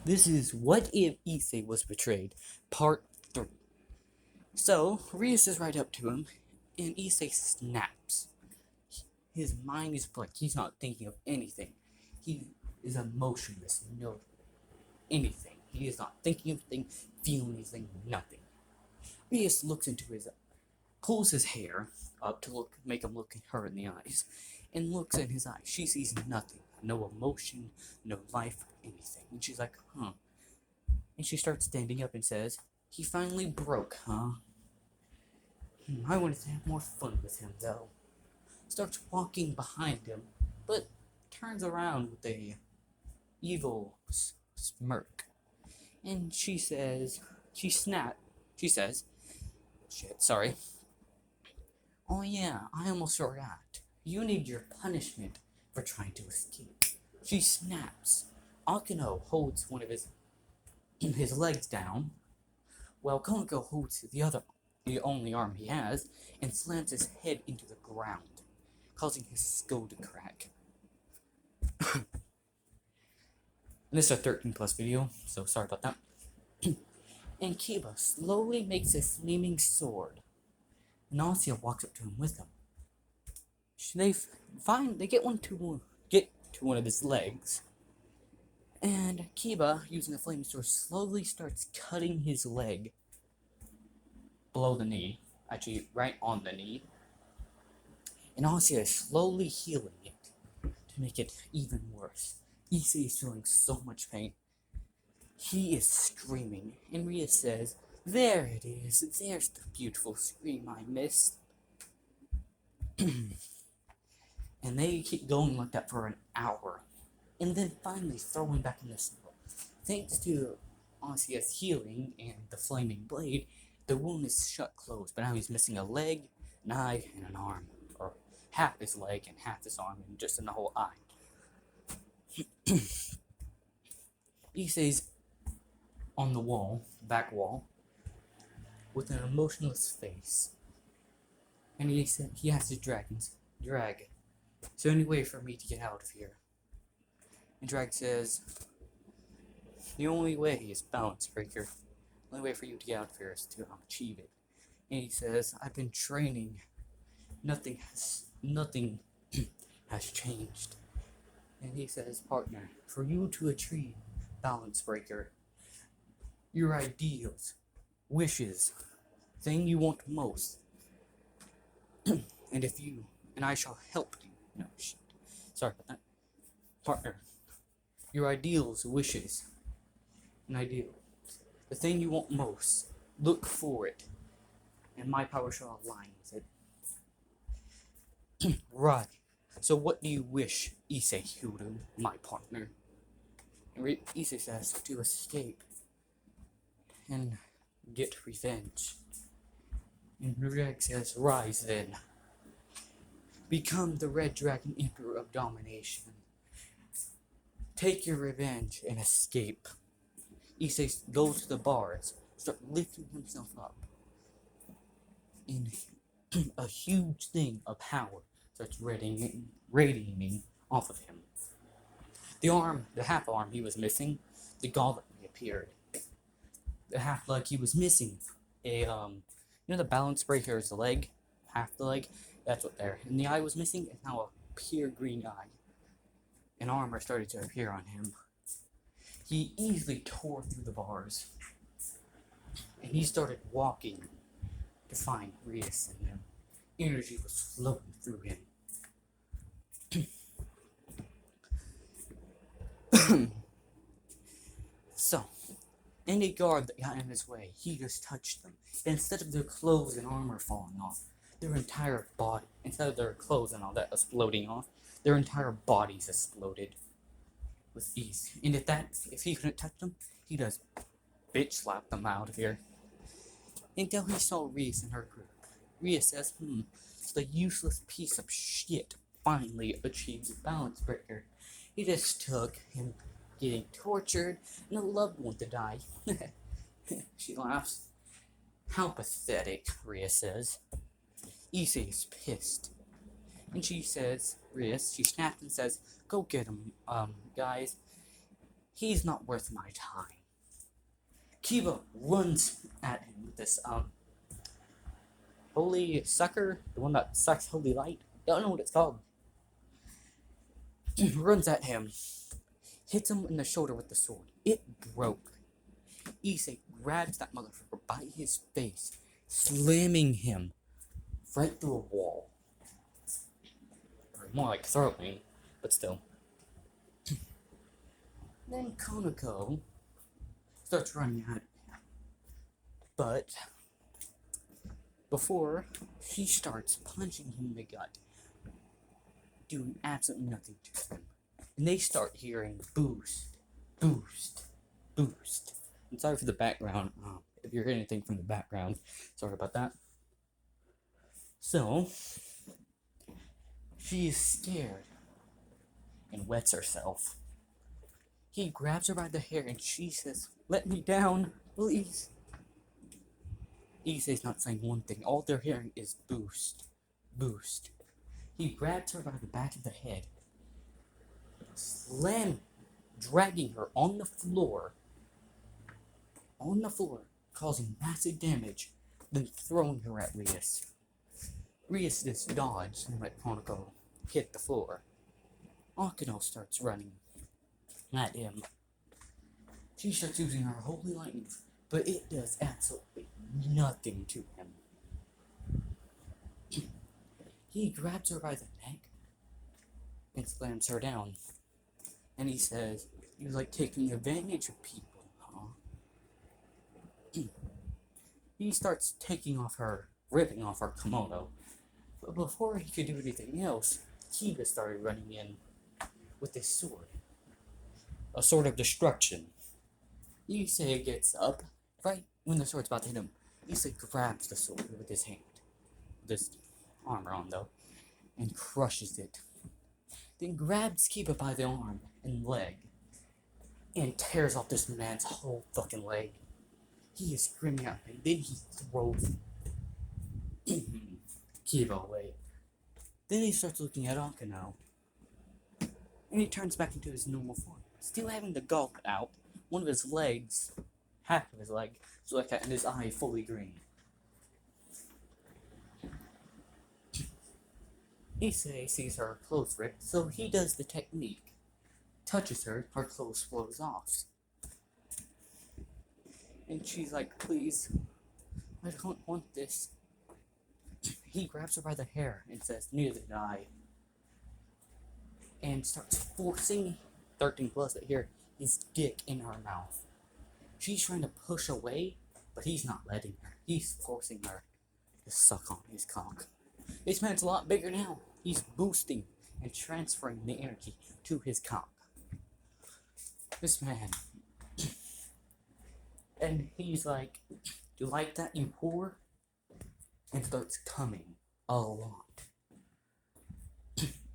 This is What If Issei Was Betrayed, Part 3. So, Rias is right up to him, and Issei snaps. His mind is blank. He's not thinking of anything. He is emotionless. No, anything. He is not thinking of anything, feeling anything, nothing. Rias looks into his, pulls his hair up to make him look at her in the eyes, and looks in his eyes. She sees nothing. No emotion, no life, anything. And she's like, huh. And she starts standing up and says, "He finally broke, huh? I wanted to have more fun with him, though." Starts walking behind him, but turns around with a evil smirk. And she says, she says, shit, sorry. "Oh yeah, I almost forgot. You need your punishment for trying to escape." She snaps. Akino holds one of his legs down, while Konako holds the only arm he has, and slams his head into the ground, causing his skull to crack. And this is a 13 plus video, so sorry about that. And Kiba slowly makes a flaming sword. Nausea walks up to him with him. They get to one of his legs, and Kiba, using the flaming sword, slowly starts cutting his leg below the knee, actually right on the knee. And Nausea is slowly healing it to make it even worse. Issei is feeling so much pain. He is screaming, and Ria says, "There it is. There's the beautiful scream I missed." And they keep going like that for an hour, and then finally throwing back in the snow. Thanks to Asia's healing and the flaming blade, the wound is shut closed, but now he's missing a leg, an eye, and an arm. Or half his leg and half his arm, and just in the whole eye. Issei's on the wall, back wall, with an emotionless face. And he said he has to drag. "Is there any way for me to get out of here?" And Drag says, "The only way is balance breaker. The only way for you to get out of here is to achieve it." And he says, "I've been training. Nothing has changed." And he says, "Partner, for you to achieve balance breaker, your ideals, wishes, thing you want most, and I shall help you." No, shit. Sorry about that. "Partner, your ideals, wishes, and ideal, the thing you want most, look for it, and my power shall align with it." Right. "So what do you wish, Issei Hiro, my partner?" And Issei says, "To escape and get revenge." And Drag says, "Rise then. Become the Red Dragon Emperor of Domination. Take your revenge and escape." Issei goes to the bars, starts lifting himself up, and a huge thing of power starts radiating off of him. The half arm he was missing, the gauntlet reappeared. The half leg he was missing, the balance breaker is the leg, half the leg, that's what there. And the eye was missing, and now a pure green eye. And armor started to appear on him. He easily tore through the bars, and he started walking to find Rias in him. Energy was flowing through him. So, any guard that got in his way, he just touched them. Instead of their clothes and armor falling off, their entire body, instead of their clothes and all that exploding off, their entire bodies exploded with ease. And if he couldn't touch them, he just bitch slapped them out of here. Until he saw Reese and her group. Reese says, "The useless piece of shit finally achieved the balance breaker. He just took him getting tortured and a loved one to die." She laughs. "How pathetic," Rhea says. Issei is pissed. And she says, she snaps and says, "Go get him, guys. He's not worth my time. Kiba runs at him with this holy sucker, the one that sucks holy light. Don't know what it's called. Runs at him, hits him in the shoulder with the sword. It broke. Issei grabs that motherfucker by his face, slamming him right through a wall. Or more like throwing, but still. Then Konako starts running at him. But before she starts punching him in the gut, doing absolutely nothing to him. And they start hearing boost, boost, boost. I'm sorry for the background. If you're hearing anything from the background, sorry about that. So, she is scared and wets herself. He grabs her by the hair and she says, "Let me down, please." Issei's not saying one thing. All they're hearing is boost, boost. He grabs her by the back of the head, dragging her on the floor, causing massive damage, then throwing her at Rias. Rias just dodged and let Konako hit the floor. Akino starts running at him. She starts using her holy lightning, but it does absolutely nothing to him. He grabs her by the neck and slams her down. And he says, "You like taking advantage of people, huh?" He starts ripping off her kimono. But before he could do anything else, Kiba started running in with his sword. A sword of destruction. Issei gets up, right when the sword's about to hit him. Issei grabs the sword with his hand. This armor on, though. And crushes it. Then grabs Kiba by the arm and leg. And tears off this man's whole fucking leg. He is screaming at him. Then he throws Kiba away. Then he starts looking at Akino. And he turns back into his normal form. Still having the gulp out. One of his legs, half of his leg, is like that, and his eye fully green. Issei sees her clothes ripped, so he does the technique. Touches her, her clothes flows off. And she's like, "Please, I don't want this." He grabs her by the hair and says, "Neither did I." And starts forcing 13 plus it here, his dick in her mouth. She's trying to push away, but he's not letting her. He's forcing her to suck on his cock. This man's a lot bigger now. He's boosting and transferring the energy to his cock. This man. And he's like, "You like that, you whore?" And starts coming a lot.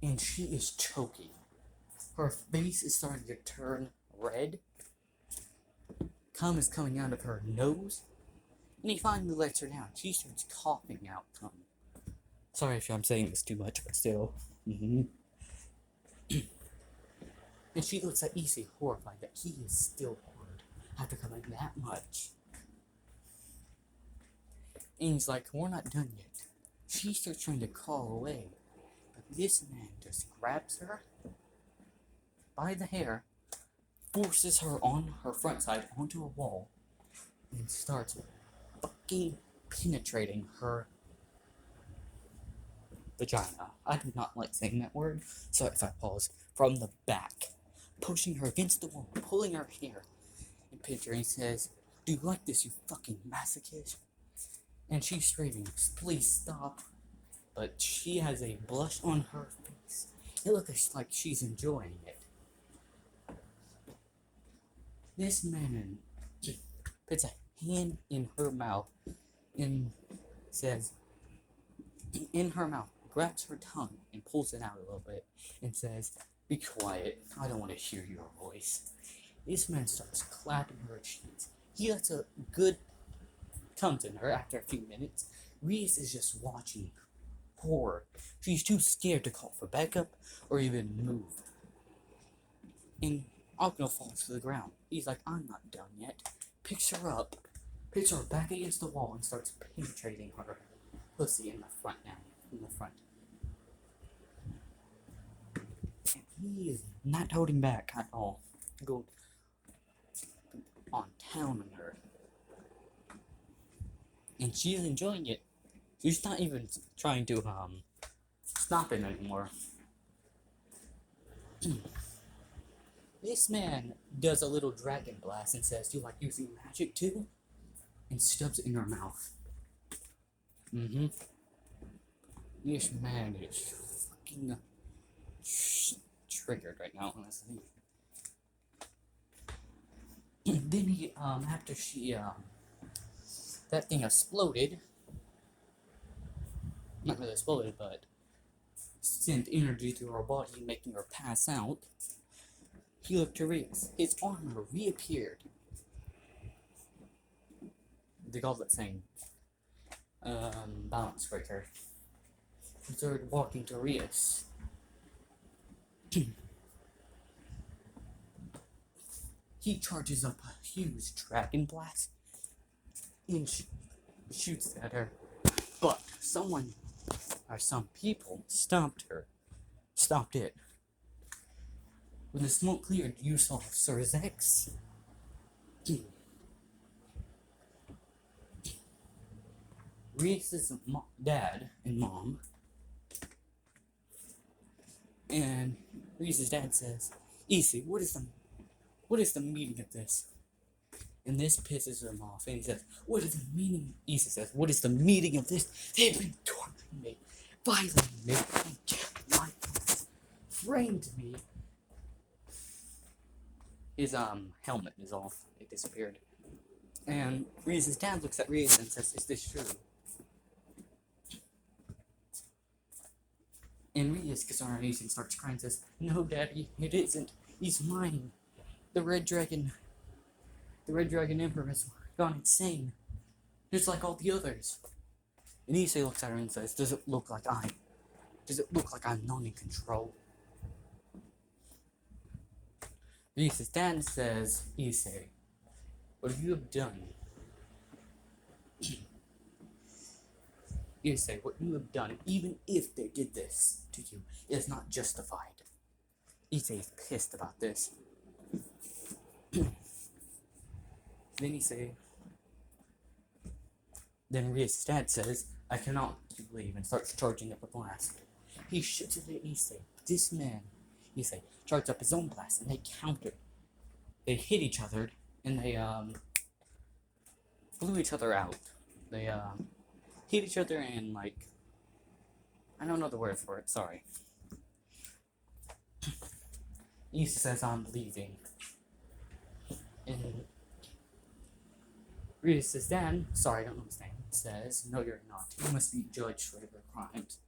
And she is choking. Her face is starting to turn red. Cum is coming out of her nose. And he finally lets her down. She starts coughing out cum. Sorry if I'm saying this too much, but still. And she looks at Issei horrified that he is still hard after coming that much. And he's like, "We're not done yet." She starts trying to crawl away. But this man just grabs her by the hair, forces her on her front side onto a wall, and starts fucking penetrating her vagina. I do not like saying that word, so if I pause, from the back, pushing her against the wall, pulling her hair, and penetrating. He says, "Do you like this, you fucking masochist?" And she's screaming, "Please stop." But she has a blush on her face. It looks like she's enjoying it. This man puts a hand in her mouth and says, in her mouth, grabs her tongue and pulls it out a little bit and says, "Be quiet, I don't want to hear your voice." This man starts clapping her cheeks. He lets a good comes in her after a few minutes. Reese is just watching horror. She's too scared to call for backup or even move. And Akino falls to the ground. He's like, I'm not done yet. Picks her up, puts her back against the wall, and starts penetrating her pussy in the front now. In the front. And he is not holding back at all. Going on town on her. And she's enjoying it. She's not even trying to stop it anymore. This man does a little dragon blast and says, "Do you like using magic too?" And stubs it in her mouth. This man is fucking triggered right now, honestly. Then he, after she, that thing exploded. Not really exploded, but sent energy through her body, making her pass out. He looked to Rios. His armor reappeared. They call that thing balance breaker. He started walking to Rios. He charges up a huge dragon blast and shoots at her. But someone, or some people, stopped it. When the smoke cleared, you saw Sir Zex. Reese's dad and mom. And Reese's dad says, "Issei, what is the meaning of this?" And this pisses him off. And he says, "What is the meaning?" Issei says, "What is the meaning of this? They've been torturing me, violating me, and kept my place, framed me." His helmet is off. It disappeared. And Reese's dad looks at Reese and says, "Is this true?" And Reese gets on her knees and starts crying and says, "No, Daddy, it isn't. He's mine. The Red Dragon Emperor has gone insane, just like all the others." And Issei looks at her and says, Does it look like I'm not in control?" Reese's dad says, "Issei, what you have done, Issei, what you have done, even if they did this to you, is not justified." Issei is pissed about this. Then Reese's dad says, "I cannot leave," and starts charging up a blast. He shoots it at Issei. This man, Issei, charged up his own blast, and they countered. They hit each other, and they blew each other out. They hit each other and, like, I don't know the word for it, sorry. Issei says, "I'm leaving." And Reese's dad, sorry, I don't know his name, says, "No, you're not. You must be judged for your crimes."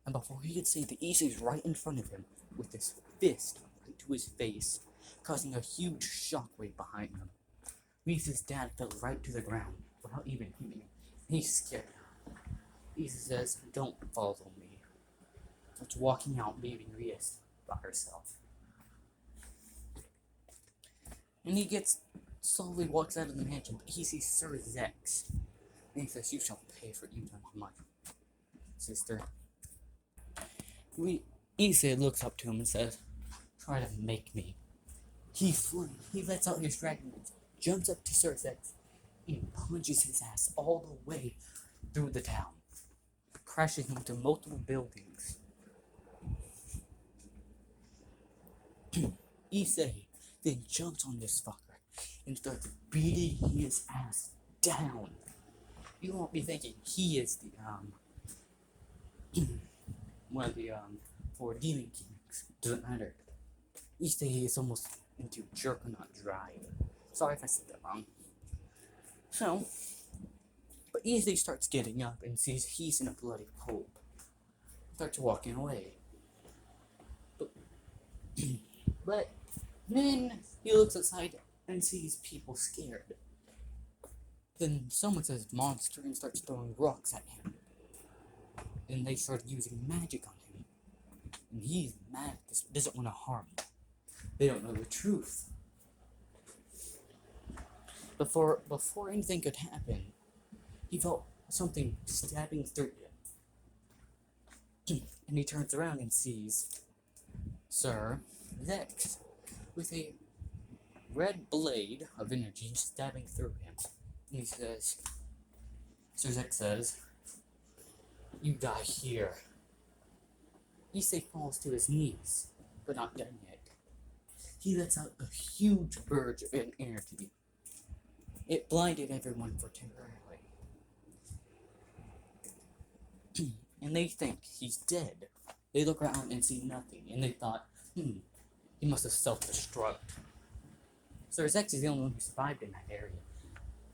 And before he could say that, Issei's right in front of him with his fist right to his face, causing a huge shockwave behind him. Reese's dad fell right to the ground without even hitting him. He's scared. Issei says, "Don't follow me." Starts walking out, leaving Reese by herself. And he slowly walks out of the mansion, but he sees Sir Zex. And he says, "You shall pay for you done my sister." Issei looks up to him and says, "Try to make me." He lets out his dragon, jumps up to Sir Zex, and punches his ass all the way through the town, crashing into multiple buildings. Issei then jumps on this fucker and starts beating his ass down. You won't be thinking he is the one of the four demon kings. Doesn't matter. Issei is almost into Jerkonaut drive. Sorry if I said that wrong. So, but Issei starts getting up and sees he's in a bloody hole. Starts walking away. But then he looks outside and sees people scared. Then someone says monster and starts throwing rocks at him. Then they start using magic on him. And he's mad. This doesn't want to harm them. They don't know the truth. Before anything could happen, he felt something stabbing through him. And he turns around and sees Sir Zex with a red blade of energy stabbing through him. And he says, Sir Zex says, "You die here." Issei falls to his knees, but not done yet. He lets out a huge burst of energy. It blinded everyone for temporarily. And they think he's dead. They look around and see nothing, and they thought, he must have self-destruct. Sir Zex is the only one who survived in that area.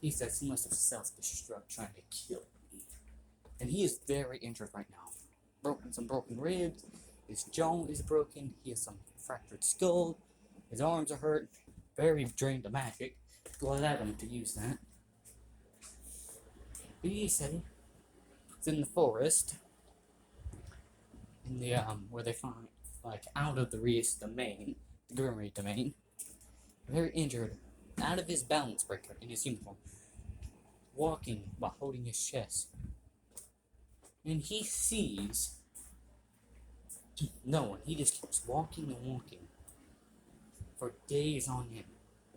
He says he must have self-destruct trying to kill me. And he is very injured right now. Some broken ribs, his jaw is broken, he has some fractured skull, his arms are hurt, very drained of magic. Glad at him to use that. But he said it's in the forest, in the where they find out of the Reus domain, the Grimmery domain, very injured, out of his balance breaker in his uniform, walking while holding his chest. And he sees no one. He just keeps walking and walking for days on end,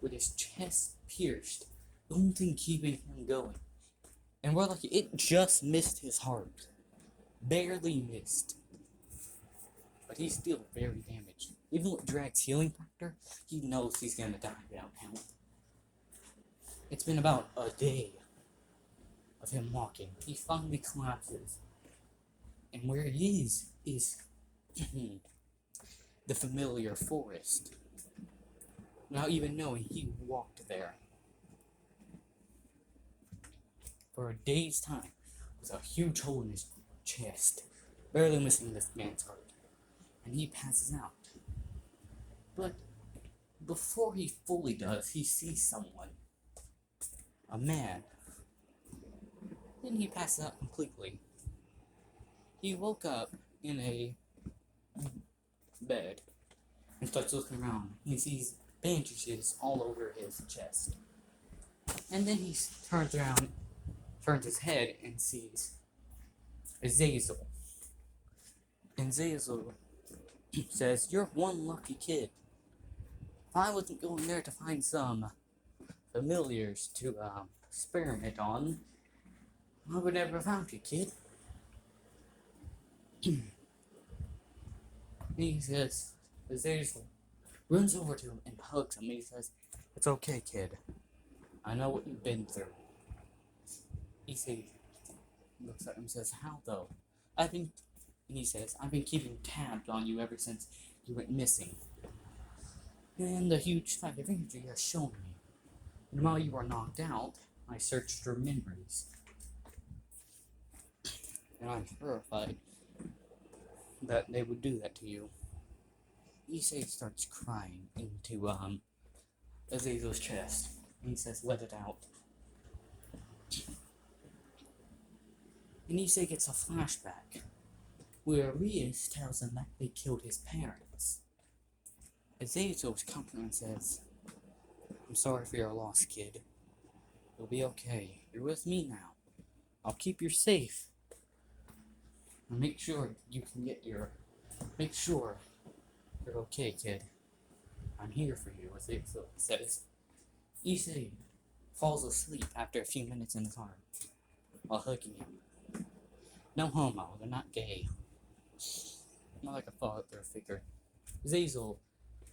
with his chest pierced, the only thing keeping him going. And we're lucky, it just missed his heart. Barely missed. But he's still very damaged. Even with Drag's healing factor, he knows he's gonna die without help. It's been about a day of him walking. He finally collapses. And where he is the familiar forest. Without even knowing, he walked there for a day's time with a huge hole in his chest, barely missing this man's heart. And he passes out. But before he fully does, he sees someone. A man. Then he passes out completely. He woke up in a bed and starts looking around. He sees bandages all over his chest. And then he turns around, turns his head, and sees Azazel. And Azazel says, "You're one lucky kid. If I wasn't going there to find some familiars to experiment on, I would never have found you, kid." He says, Azazel runs over to him and hugs him. And he says, "It's okay, kid. I know what you've been through." Issei looks at him and says, "How though?" And he says, "I've been keeping tabs on you ever since you went missing. And the huge fact of energy has shown me. And while you were knocked out, I searched your memories. And I'm terrified that they would do that to you." Issei starts crying into Azazel's chest. And he says, "Let it out." And Issei gets a flashback where Reus tells him that they killed his parents. Azazel's comforting and says, "I'm sorry for your loss, kid. You'll be okay. You're with me now. I'll keep you safe. And make sure you can get make sure you're okay, kid. I'm here for you," Azazel says. Issei falls asleep after a few minutes in his arms while hugging him. No homo, they're not gay. Not like a father figure. Azazel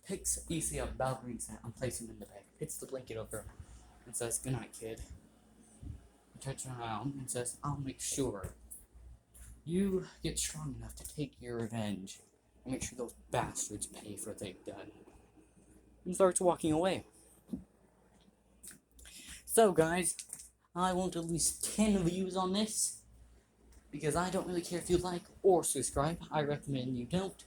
picks Issei up ballerina set and places him in the bed, hits the blanket over him, and says, "Good night, kid." He turns around and says, "I'll make sure you get strong enough to take your revenge and make sure those bastards pay for what they've done." And starts walking away. So guys, I want at least 10 views on this, because I don't really care if you like or subscribe. I recommend you don't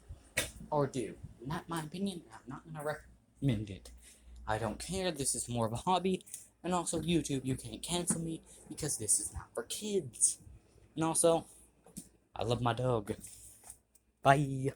or do. Not my opinion, I'm not going to recommend it. I don't care, this is more of a hobby. And also YouTube, you can't cancel me because this is not for kids. And also, I love my dog. Bye.